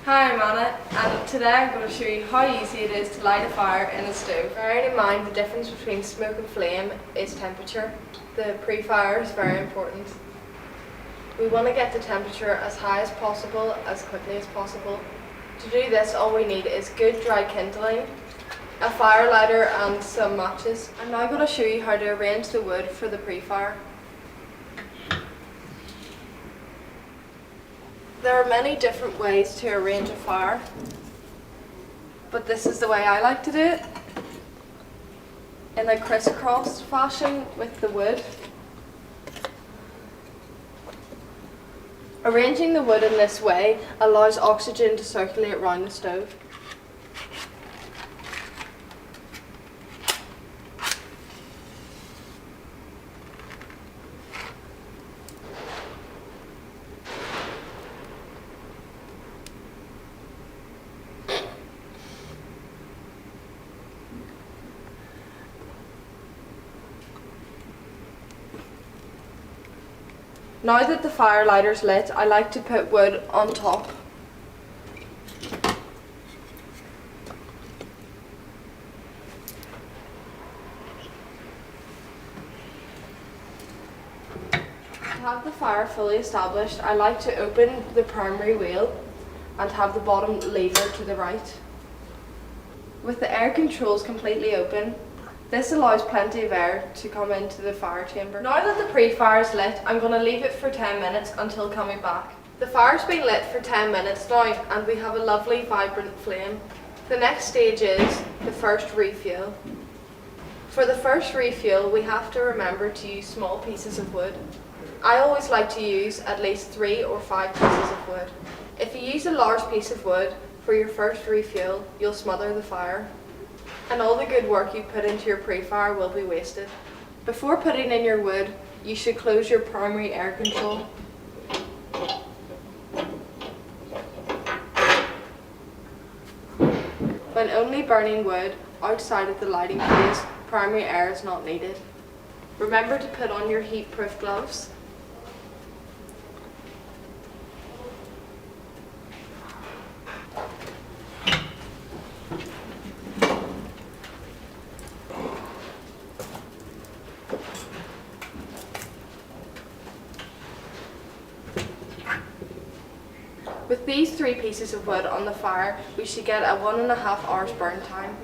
Hi, I'm Anna, and today I'm going to show you how easy it is to light a fire in a stove. Bearing in mind the difference between smoke and flame is temperature. The pre-fire is very important. We want to get the temperature as high as possible, as quickly as possible. To do this, all we need is good dry kindling, a fire lighter and some matches. I'm now going to show you how to arrange the wood for the pre-fire. There are many different ways to arrange a fire, but this is the way I like to do it, in a crisscross fashion with the wood. Arranging the wood in this way allows oxygen to circulate around the stove. Now that the fire lighter's lit, I like to put wood on top. To have the fire fully established, I like to open the primary wheel and have the bottom lever to the right. With the air controls completely open, this allows plenty of air to come into the fire chamber. Now that the pre-fire is lit, I'm going to leave it for 10 minutes until coming back. The fire's been lit for 10 minutes now and we have a lovely vibrant flame. The next stage is the first refuel. For the first refuel, we have to remember to use small pieces of wood. I always like to use at least 3 or 5 pieces of wood. If you use a large piece of wood for your first refuel, you'll smother the fire, and all the good work you put into your pre-fire will be wasted. Before putting in your wood, you should close your primary air control. When only burning wood outside of the lighting phase, primary air is not needed. Remember to put on your heat-proof gloves. With these 3 pieces of wood on the fire, we should get a 1.5 hours burn time.